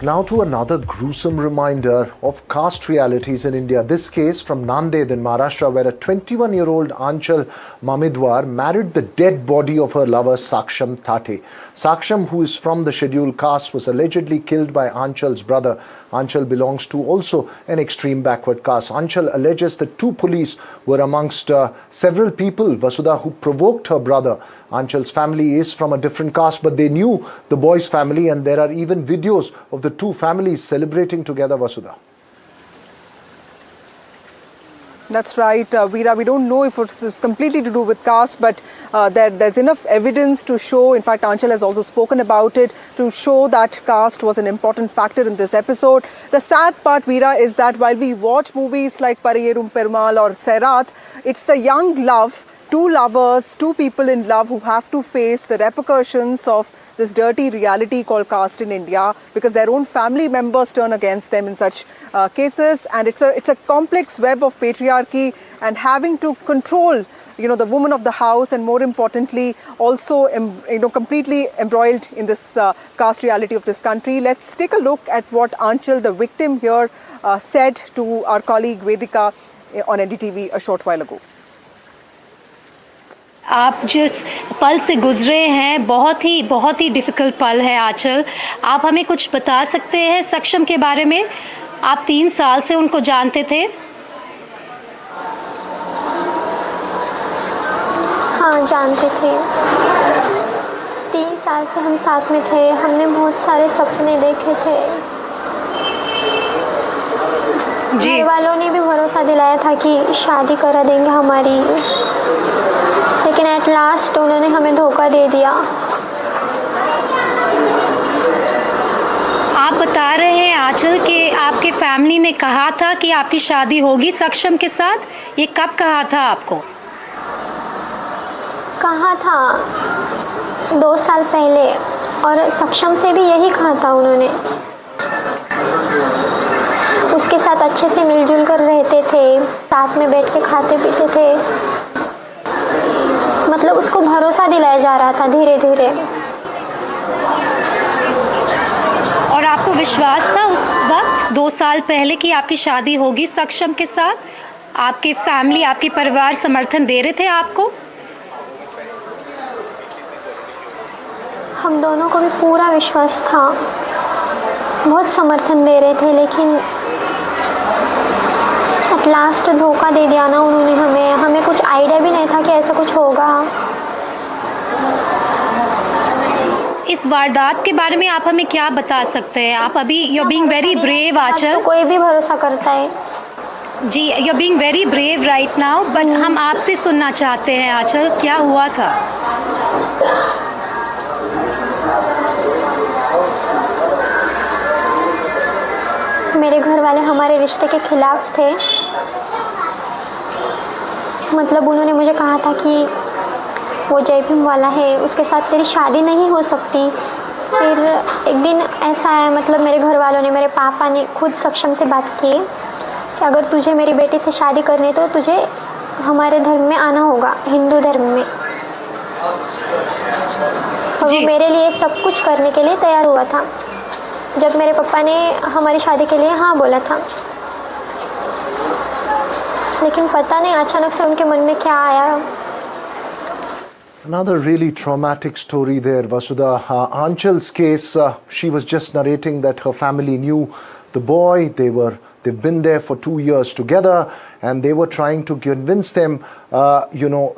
Now to another gruesome reminder of caste realities in India. This case from Nanded in Maharashtra, where a 21-year-old Anchal Mamidwar married the dead body of her lover Saksham Thate. Saksham, who is from the scheduled caste, was allegedly killed by Anchal's brother. Anchal belongs to also an extreme backward caste. Anchal alleges that two police were amongst several people, Vasudha, who provoked her brother. Anchal's family is from a different caste, but they knew the boy's family, and there are even videos of the two families celebrating together, Vasudha. That's right, Veera. We don't know if it's completely to do with caste, but there's enough evidence to show, in fact, Anchal has also spoken about it, to show that caste was an important factor in this episode. The sad part, Veera, is that while we watch movies like Pariyerum Perumal or Sairat, it's the young love, two lovers, two people in love who have to face the repercussions of this dirty reality called caste in India, because their own family members turn against them in such cases. And it's a complex web of patriarchy and having to control, the woman of the house, and more importantly, also, completely embroiled in this caste reality of this country. Let's take a look at what Anchal, the victim here, said to our colleague Vedika on NDTV a short while ago. आप जिस पल से गुजरे हैं, बहुत ही difficult पल है आंचल। आप हमें कुछ बता सकते हैं सक्षम के बारे में? आप 3 साल से उनको जानते थे? हाँ, जानते थे। 3 साल से हम साथ में थे। हमने बहुत सारे सपने देखे थे। घर वालों ने भी भरोसा दिलाया था कि शादी करा देंगे हमारी, लेकिन एट लास्ट उन्होंने हमें धोखा दे दिया। आप बता रहे हैं आंचल कि आपके फैमिली ने कहा था कि आपकी शादी होगी सक्षम के साथ। ये कब कहा था आपको? कहा था 2 साल पहले, और सक्षम से भी यही कहा था उन्होंने। उसके साथ अच्छे से मिलजुल कर रहते थे, साथ में बैठ के खाते पीते थे। मतलब उसको भरोसा दिलाया जा रहा था धीरे धीरे। और आपको विश्वास था उस वक्त 2 साल पहले कि आपकी शादी होगी सक्षम के साथ? आपके फैमिली, आपके परिवार समर्थन दे रहे थे आपको? हम दोनों को भी पूरा विश्वास था, बहुत समर्थन दे रहे थे, लेकिन एट लास्ट धोखा दे दिया ना उन्होंने हमें कुछ आइडिया भी नहीं था कि ऐसा कुछ होगा। इस वारदात के बारे में आप हमें क्या बता सकते हैं? आप अभी you are being very brave Aanchal. तो कोई भी भरोसा करता है जी, you are being very brave right now, but हम आपसे सुनना चाहते हैं आंचल, क्या हुआ था? मेरे घर वाले हमारे रिश्ते के खिलाफ थे। मतलब उन्होंने मुझे कहा था कि वो जय भीम वाला है, उसके साथ तेरी शादी नहीं हो सकती। फिर एक दिन ऐसा है, मतलब मेरे घर वालों ने, मेरे पापा ने खुद सक्षम से बात की कि अगर तुझे मेरी बेटी से शादी करनी तो तुझे हमारे धर्म में आना होगा, हिंदू धर्म में। और वो मेरे लिए सब कुछ करने के लिए तैयार हुआ था जब मेरे पापा ने हमारी शादी के लिए हाँ बोला था। लेकिन पता नहीं अचानक से उनके मन में क्या आया। Another really traumatic story there, Vasudha. Anchal's case, she was just narrating that her family knew the boy. They've been there for 2 years together, and they were trying to convince them,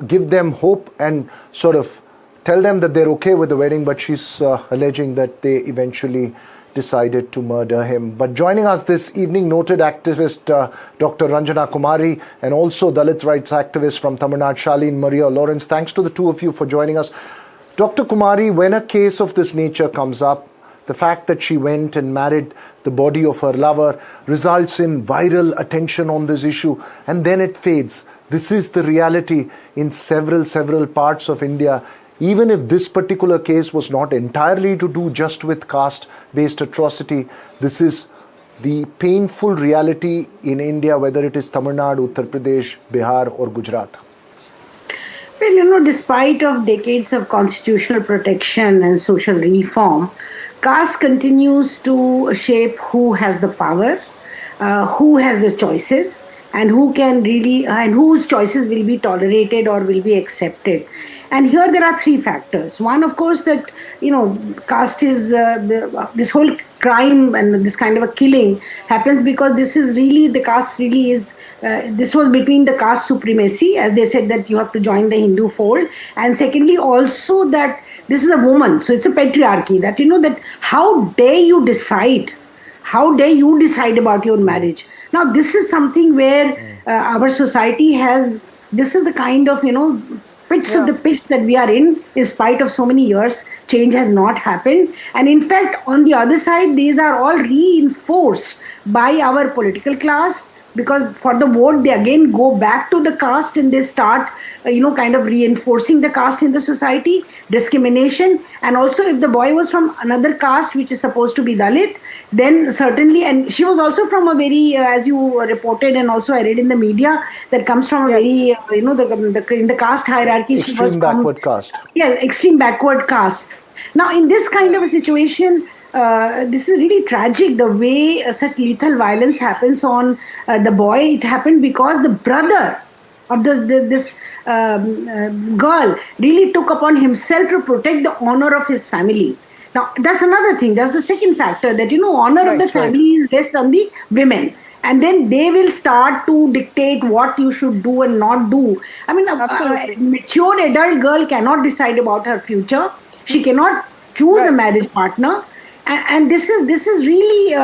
give them hope and sort of tell them that they're okay with the wedding. But she's alleging that they eventually decided to murder him. But joining us this evening, noted activist Dr. Ranjana Kumari, and also Dalit rights activist from Tamil Nadu, Charlene Maria Lawrence. Thanks to the two of you for joining us. Dr. Kumari, when a case of this nature comes up, the fact that she went and married the body of her lover results in viral attention on this issue, and then it fades. This is the reality in several parts of India. Even if this particular case was not entirely to do just with caste-based atrocity, this is the painful reality in India, whether it is Tamil Nadu, Uttar Pradesh, Bihar or Gujarat. Well, despite of decades of constitutional protection and social reform, caste continues to shape who has the power, who has the choices, and who can really and whose choices will be tolerated or will be accepted. And here there are three factors. One, of course, that caste is this whole crime and this kind of a killing happens because this is really the caste really is this was between the caste supremacy, as they said that you have to join the Hindu fold, and secondly also that this is a woman, so it's a patriarchy, that that how dare you decide, how dare you decide about your marriage. Now this is something where our society has, this is the kind of pitch of the pitch that we are in spite of so many years, change has not happened. And in fact, on the other side, these are all reinforced by our political class, because for the vote they again go back to the caste and they start kind of reinforcing the caste in the society, discrimination. And also if the boy was from another caste which is supposed to be Dalit, then certainly, and she was also from a very as you reported and also I read in the media, that comes from a very in the caste hierarchy, extreme she was backward caste. Yeah, extreme backward caste. Now in this kind of a situation, this is really tragic, the way such lethal violence happens on the boy. It happened because the brother of this girl really took upon himself to protect the honor of his family. Now that's another thing, that's the second factor, that honor of the family is less on the women, and then they will start to dictate what you should do and not do. I mean, a mature adult girl cannot decide about her future, she cannot choose a marriage partner. And this is really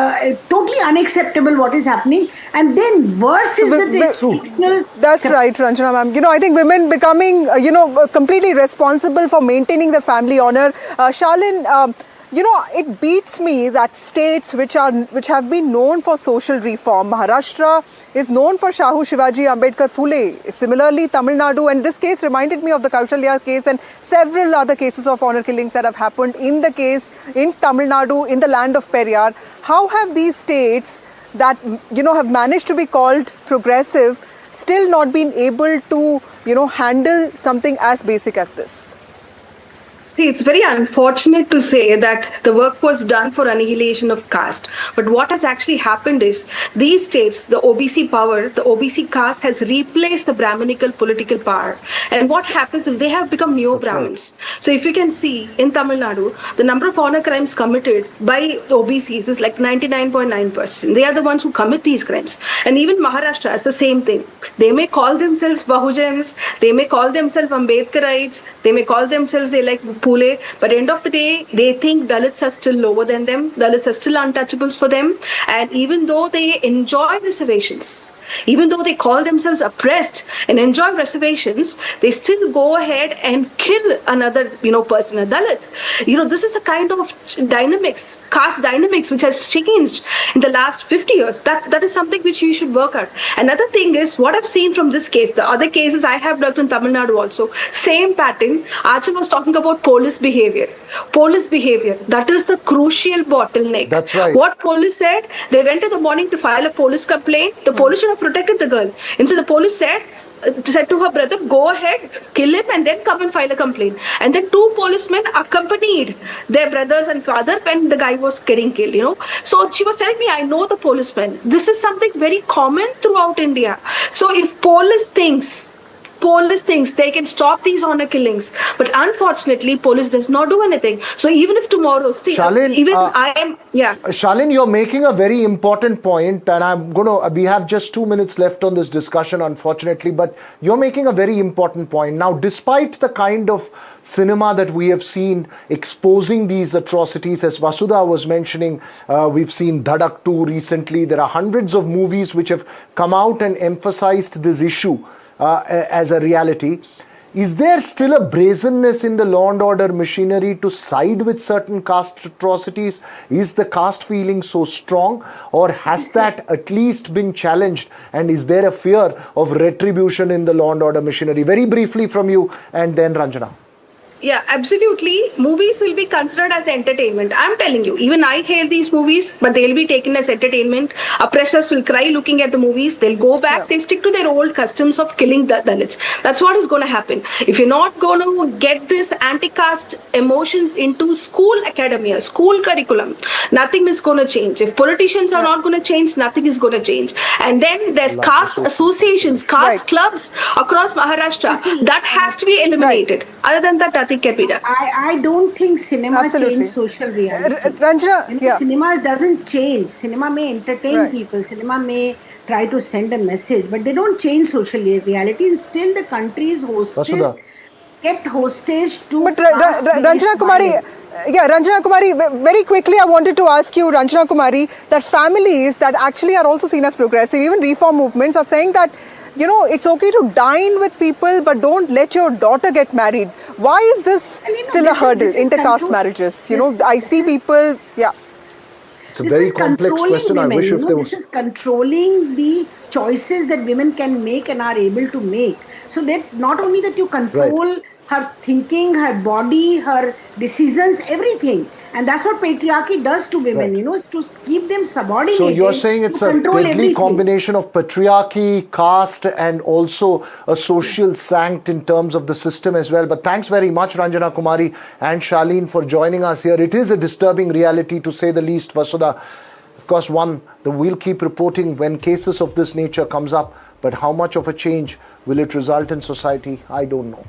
totally unacceptable what is happening. And then worse is that that's right, Ranjana ma'am. I think women becoming completely responsible for maintaining the family honor. Shalin, it beats me that states which have been known for social reform, Maharashtra is known for Shahu Shivaji Ambedkar Phule. Similarly, Tamil Nadu, and this case reminded me of the Kaushalya case and several other cases of honor killings that have happened in the case in Tamil Nadu, in the land of Periyar. How have these states that have managed to be called progressive still not been able to handle something as basic as this? It's very unfortunate to say that the work was done for annihilation of caste. But what has actually happened is these states, the OBC power, the OBC caste has replaced the Brahminical political power. And what happens is they have become neo-Brahmins. Right. So if you can see in Tamil Nadu, the number of honor crimes committed by OBCs is like 99.9%. They are the ones who commit these crimes. And even Maharashtra is the same thing. They may call themselves Bahujans, they may call themselves Ambedkarites, they may call themselves Phule, but end of the day, they think Dalits are still lower than them, Dalits are still untouchables for them, and even though they enjoy reservations, even though they call themselves oppressed and enjoy reservations, they still go ahead and kill another, person, a Dalit. This is a kind of dynamics, caste dynamics, which has changed in the last 50 years. That is something which you should work at. Another thing is what I've seen from this case, the other cases I have worked in Tamil Nadu also, same pattern. Archana was talking about police behavior. Police behavior, that is the crucial bottleneck. That's right. What police said, they went in the morning to file a police complaint. The police should have protected the girl. Instead, the police said to her brother, go ahead, kill him, and then come and file a complaint. And then two policemen accompanied their brothers and father when the guy was getting killed, So she was telling me, I know the policemen. This is something very common throughout India. So if police thinks they can stop these honor killings, but unfortunately police does not do anything. So even if tomorrow, Shalin, Shalin, you're making a very important point, and we have just 2 minutes left on this discussion, unfortunately, but you're making a very important point. Now, despite the kind of cinema that we have seen exposing these atrocities, as Vasudha was mentioning, we've seen Dhadak 2 recently, there are hundreds of movies which have come out and emphasized this issue as a reality. Is there still a brazenness in the law and order machinery to side with certain caste atrocities? Is the caste feeling so strong, or has that at least been challenged? And is there a fear of retribution in the law and order machinery? Very briefly from you, and then Ranjana. Yeah, absolutely. Movies will be considered as entertainment. I'm telling you, even I hail these movies, but they'll be taken as entertainment. Oppressors will cry looking at the movies. They'll go back. Yeah. They stick to their old customs of killing the Dalits. That's what is going to happen. If you're not going to get this anti-caste emotions into school academia, school curriculum, nothing is going to change. If politicians are not going to change, nothing is going to change. And then there's caste associations, caste clubs across Maharashtra. That has to be eliminated. Other than that, nothing can be done. I don't think cinema Absolutely. changes social reality. Ranjana, You know, yeah. cinema doesn't change. Cinema may entertain Right. people. Cinema may try to send a message, but they don't change social reality. And still, the country is Vasudha. kept hostage to. But caste-based Ranjana Kumari, violence. Ranjana Kumari, very quickly I wanted to ask you, Ranjana Kumari, that families that actually are also seen as progressive, even reform movements are saying that, you know, it's okay to dine with people, but don't let your daughter get married. Why is this And, you know, still a this is- hurdle, this is intercaste control- marriages? You know, this- I this see is- people, yeah. It's a This very is complex controlling question. I women, wish you if know, there was. This is controlling the choices that women can make and are able to make. So that not only that you control her thinking, her body, her decisions, everything. And that's what patriarchy does to women, Right. you know, to keep them subordinated. So you're saying it's to a control deadly everything. combination of patriarchy, caste, and also a social sanct in terms of the system as well. But thanks very much, Ranjana Kumari and Shaleen, for joining us here. It is a disturbing reality, to say the least, Vasudha. Of course, we'll keep reporting when cases of this nature comes up. But how much of a change will it result in society? I don't know.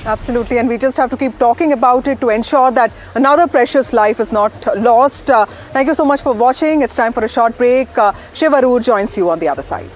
Absolutely, and we just have to keep talking about it to ensure that another precious life is not lost. Thank you so much for watching. It's time for a short break. Shiv Arur joins you on the other side.